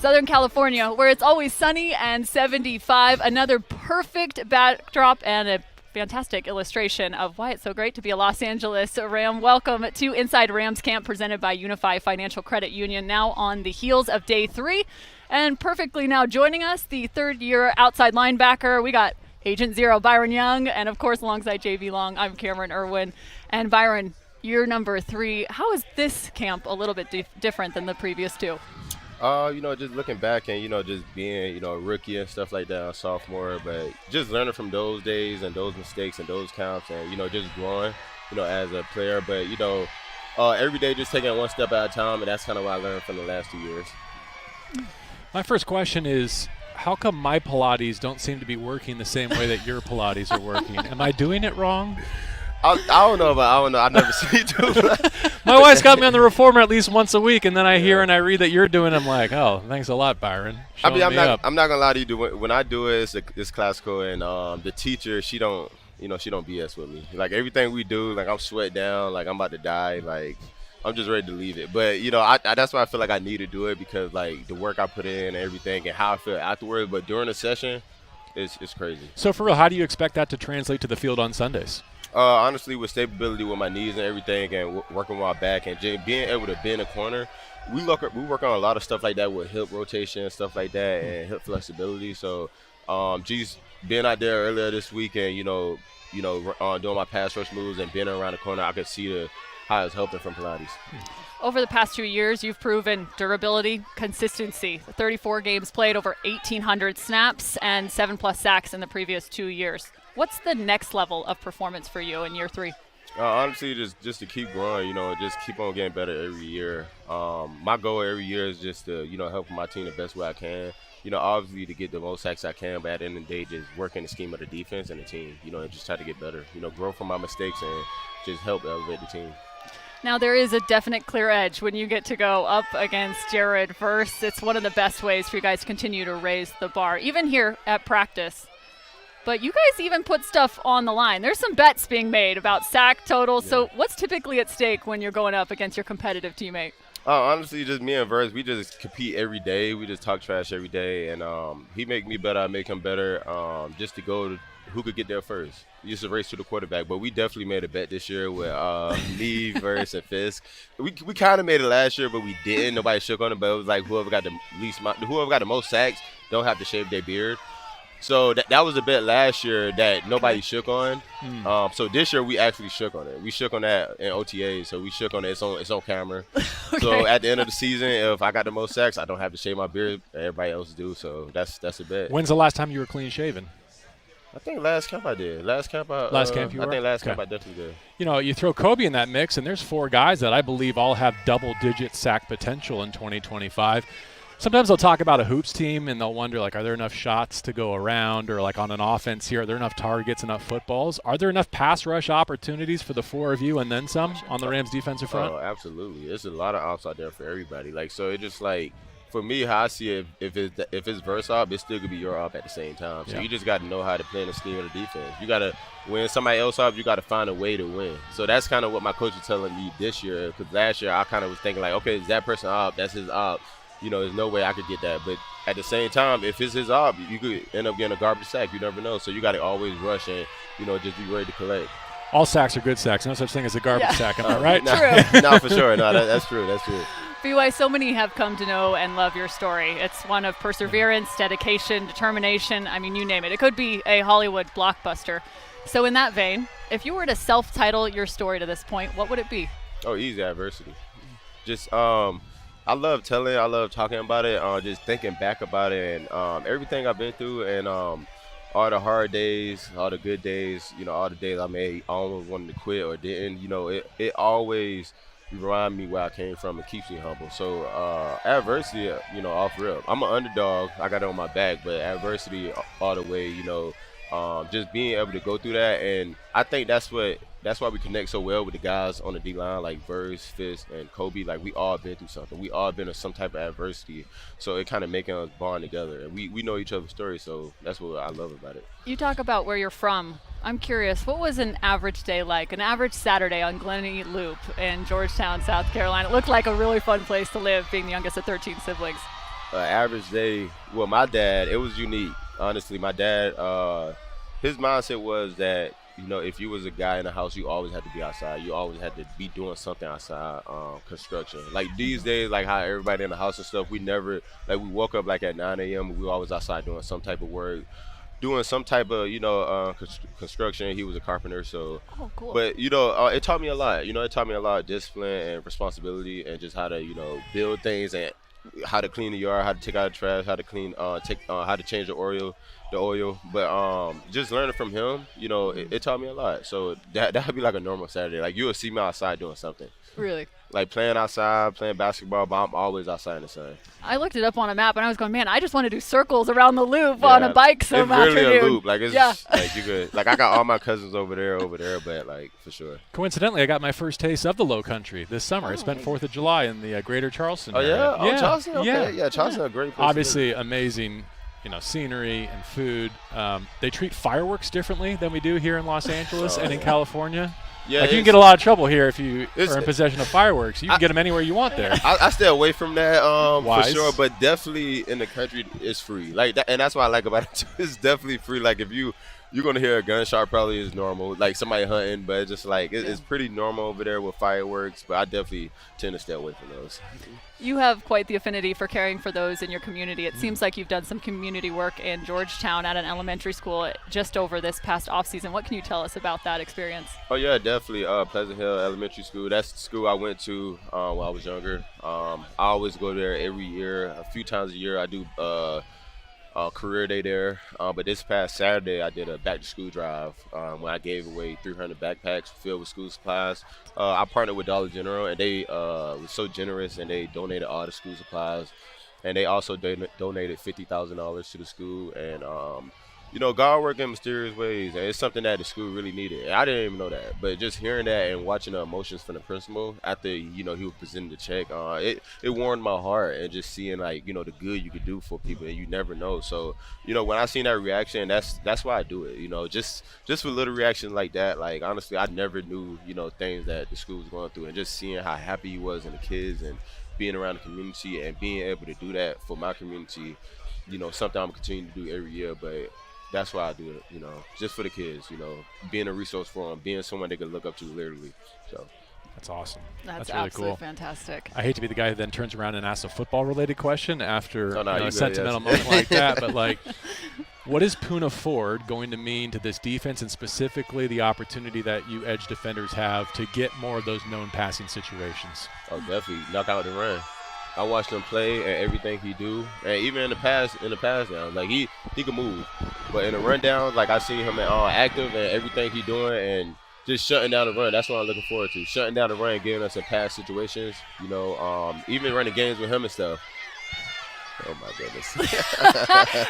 Southern California, where it's always sunny and 75. Another perfect backdrop and a fantastic illustration of why it's so great to be a Los Angeles Ram. Welcome to Inside Rams Camp, presented by Unifi Financial Credit Union, now on the heels of day 3. And perfectly now joining us, the third-year outside linebacker. We got Agent Zero, Byron Young, and of course alongside J.B. Long, I'm Camryn Irwin. And Byron, you're number 3. How is this camp a little bit different than the previous 2? Just looking back and, just being, a rookie and stuff like that, a sophomore, but just learning from those days and those mistakes and those camps and, just growing, as a player. But, every day just taking it one step at a time, and that's kind of what I learned from the last 2 years. My first question is, how come my Pilates don't seem to be working the same way that your Pilates are working? Am I doing it wrong? I don't know. I've never seen you do that. My wife's got me on the reformer at least once a week, and then I hear and I read that you're doing it. I'm like, oh, thanks a lot, Byron. I'm not going to lie to you. When I do it, it's classical, and the teacher, she don't BS with me. Like, everything we do, like, I'm sweat down, like, I'm about to die, like, I'm just ready to leave it. But, that's why I feel like I need to do it, because, like, the work I put in and everything and how I feel afterwards. But during the session, it's crazy. So, for real, how do you expect that to translate to the field on Sundays? Honestly, with stability with my knees and everything, and working with my back and being able to bend a corner, we work on a lot of stuff like that with hip rotation and stuff like that, and hip flexibility. So, being out there earlier this week and doing my pass rush moves and being around the corner, I could see how it's helping from Pilates. Over the past 2 years, you've proven durability, consistency. 34 games played, over 1,800 snaps, and 7+ sacks in the previous 2 years. What's the next level of performance for you in year 3? Honestly, just to keep growing, just keep on getting better every year. My goal every year is just to, help my team the best way I can. Obviously to get the most sacks I can, but at the end of the day, just working the scheme of the defense and the team, and just try to get better. Grow from my mistakes and just help elevate the team. Now, there is a definite clear edge when you get to go up against Jared Verse. It's one of the best ways for you guys to continue to raise the bar, even here at practice. But you guys even put stuff on the line. There's some bets being made about sack totals. Yeah. So what's typically at stake when you're going up against your competitive teammate? Honestly, just me and Verse, we just compete every day. We just talk trash every day. And he make me better, I make him better, just to go to who could get there first. Just a race to the quarterback. But we definitely made a bet this year with me, Verse, and Fisk. We kind of made it last year, but we didn't. Nobody shook on it. But it was like whoever got the most sacks don't have to shave their beard. So that was a bet last year that nobody shook on. So this year we actually shook on it. We shook on that in OTA, so we shook on it. It's on camera. Okay. So at the end of the season, if I got the most sacks, I don't have to shave my beard. Everybody else do. So that's a bet. When's the last time you were clean shaven? I think last camp I did. Last camp I definitely did. You throw Kobe in that mix, and there's 4 guys that I believe all have double-digit sack potential in 2025. Sometimes they'll talk about a hoops team and they'll wonder, like, are there enough shots to go around, or like on an offense here, are there enough targets, enough footballs? Are there enough pass rush opportunities for the 4 of you and then some on the Rams defensive front? Oh, absolutely. There's a lot of outs out there for everybody. Like, so it just like, for me, how I see it, if it's verse op, it still could be your op at the same time. So you just got to know how to play in the scheme of the defense. You got to win somebody else op, you got to find a way to win. So that's kind of what my coach is telling me this year, because last year I kind of was thinking like, okay, is that person op? That's his op. There's no way I could get that. But at the same time, if it's his op, you could end up getting a garbage sack. You never know. So you got to always rush and, just be ready to collect. All sacks are good sacks. No such thing as a garbage sack. Am I right? True. No, for sure. No, that's true. That's true. BY, so many have come to know and love your story. It's one of perseverance, dedication, determination. I mean, you name it. It could be a Hollywood blockbuster. So in that vein, if you were to self-title your story to this point, what would it be? Oh, easy adversity. Just I love telling, I love talking about it, just thinking back about it, and everything I've been through, and all the hard days, all the good days, all the days I made almost wanted to quit or didn't, it always remind me where I came from and keeps me humble. So adversity, off rip. I'm an underdog. I got it on my back, but adversity all the way, just being able to go through that. And I think that's why we connect so well with the guys on the D-line, like Verse, Fisk, and Kobe. Like, we all been through something. We all been in some type of adversity. So it kind of making us bond together. And we know each other's stories, so that's what I love about it. You talk about where you're from. I'm curious, what was an average day like, an average Saturday on Glennie Loop in Georgetown, South Carolina? It looked like a really fun place to live, being the youngest of 13 siblings. average day, well, my dad, it was unique. Honestly, my dad, his mindset was that, if you was a guy in the house, you always had to be outside. You always had to be doing something outside, construction. Like these days, like how everybody in the house and stuff, we never, like we woke up like at 9 a.m. and we were always outside doing some type of work, doing some type of, construction. He was a carpenter, so. Oh, cool. But, it taught me a lot. It taught me a lot of discipline and responsibility and just how to, build things and how to clean the yard, how to take out the trash, how to clean, how to change the oil. But just learning from him, it taught me a lot. So that would be like a normal Saturday. Like you will see me outside doing something. Really? Like playing outside, playing basketball, but I'm always outside in the sun. I looked it up on a map and I was going, man, I just want to do circles around the loop on a bike some afternoon. It's really a loop. Like it's like you could. Like I got all my cousins over there, but like for sure. Coincidentally, I got my first taste of the Low Country this summer. I spent 4th of July in the Greater Charleston area. Yeah? Oh, Charleston? Okay. Yeah, Charleston, a great place. Obviously, amazing. Scenery and food. They treat fireworks differently than we do here in Los Angeles and in California. Yeah, like you can get a lot of trouble here if you are in possession of fireworks. You can get them anywhere you want there. I stay away from that for sure, but definitely in the country it's free. Like that, and that's what I like about it too. It's definitely free. Like if you're gonna hear a gunshot, probably is normal. Like somebody hunting, but it's just like it's pretty normal over there with fireworks. But I definitely tend to stay away from those. You have quite the affinity for caring for those in your community. It seems like you've done some community work in Georgetown at an elementary school just over this past offseason. What can you tell us about that experience? Oh, yeah, definitely. Pleasant Hill Elementary School. That's the school I went to when I was younger. I always go there every year. A few times a year I do career day there. But this past Saturday I did a back-to-school drive when I gave away 300 backpacks filled with school supplies. I partnered with Dollar General, and they were so generous, and they donated all the school supplies. And they also donated $50,000 to the school. And, God works in mysterious ways. And it's something that the school really needed. And I didn't even know that. But just hearing that and watching the emotions from the principal after, he was presenting the check, it warmed my heart. And just seeing, like, the good you could do for people, and you never know. So, when I seen that reaction, that's why I do it. Just for little reactions like that. Like, honestly, I never knew, things that the school was going through. And just seeing how happy he was and the kids and being around the community and being able to do that for my community, something I'm continuing to do every year. But that's why I do it, just for the kids, being a resource for them, being someone they can look up to literally. So that's awesome. That's really absolutely cool. Fantastic. I hate to be the guy who then turns around and asks a football-related question after a good, sentimental moment like that. But, like, what is Puna Ford going to mean to this defense, and specifically the opportunity that you edge defenders have to get more of those known passing situations? Oh, definitely. Knock out the run. I watched him play and everything he do, and even in the pass down, like he can move, but in the rundown, like I seen him active and everything he doing, and just shutting down the run. That's what I'm looking forward to. Shutting down the run, and getting us in pass situations. Even running games with him and stuff. Oh my goodness.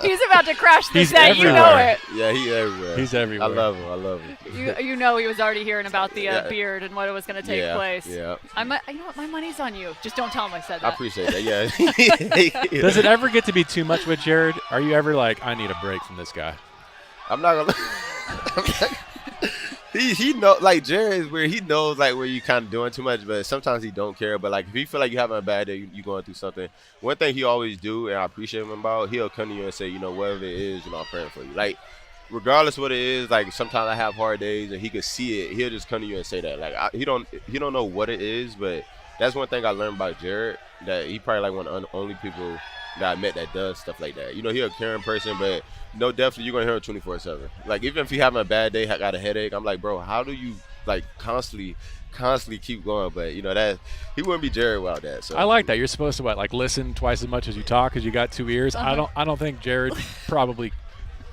He's about to crash the He's set. everywhere. You know it. Yeah, he's everywhere. He's everywhere. I love him. He was already hearing about the beard and what was going to take place. Yeah. You know what? My money's on you. Just don't tell him I said that. I appreciate that. Yeah. Does it ever get to be too much with Jared? Are you ever like, I need a break from this guy? I'm not gonna. He know, like, Jared is where he knows, like, where you kind of doing too much, but sometimes he don't care. But, like, if you feel like you're having a bad day, you going through something, one thing he always do, and I appreciate him about, he'll come to you and say, whatever it is, I'm praying for you. Like, regardless what it is, like, sometimes I have hard days and he could see it, he'll just come to you and say that. Like, he don't know what it is, but that's one thing I learned about Jared, that he probably like one of the only people that I met that does stuff like that. He's a caring person, but no, definitely you're gonna hear him 24/7. Like, even if you having a bad day, got a headache, I'm like, bro, how do you like constantly keep going? But that he wouldn't be Jared without that. So I like that. You're supposed to listen twice as much as you talk, because you got 2 ears. Uh-huh. I don't think Jared probably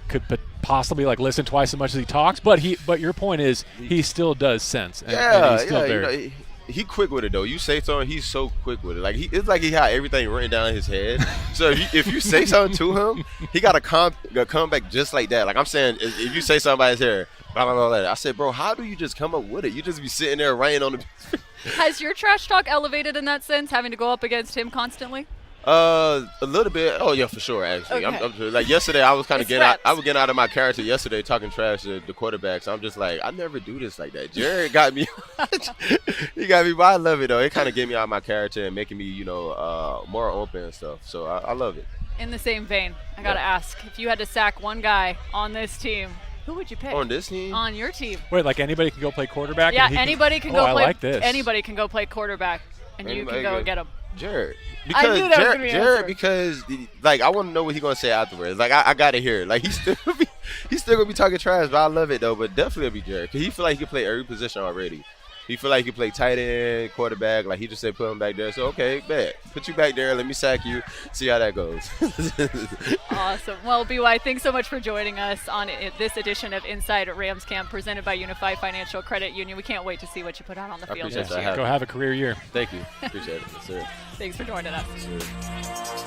could possibly listen twice as much as he talks. But your point is he still does sense. And he's still very. He quick with it though. You say something, he's so quick with it. Like it's like he had everything written down in his head. So if you say something to him, he got to come back just like that. Like I'm saying, if you say something about his hair, blah blah blah, I said, bro, how do you just come up with it? You just be sitting there writing on the. Has your trash talk elevated in that sense, having to go up against him constantly? A little bit. Oh yeah, for sure. Actually, Okay. I'm sure. Like yesterday, I was kind of It's getting out. reps. I was getting out of my character yesterday, talking trash to the quarterbacks. I'm just like, I never do this like that. Jared got me. He got me, but I love it though. It kind of get me out of my character and making me, more open and stuff. So I love it. In the same vein, I got to ask, if you had to sack one guy on this team, who would you pick? On this team, On your team. Wait, like anybody can go play quarterback? Yeah, and he anybody can oh, go I play. like this. Anybody can go play quarterback, and you Anybody can go can- get him. Jared. I Because knew that was gonna be an answer. Jared, because like I want to know what he's gonna say afterwards. Like I gotta hear it. Like he's still gonna be talking trash, but I love it though. But definitely it'll be Jared, cause he feel like he can play every position already. He feel like he can play tight end, quarterback. Like he just said, put him back there. So okay, bet, put you back there. Let me sack you. See how that goes. Awesome. Well, BY, thanks so much for joining us on this edition of Inside Rams Camp, presented by Unified Financial Credit Union. We can't wait to see what you put out on the I field appreciate this that. year. Go have a career year. Thank you. Appreciate it. Yes, sir. Thanks for joining us. Yes, sir.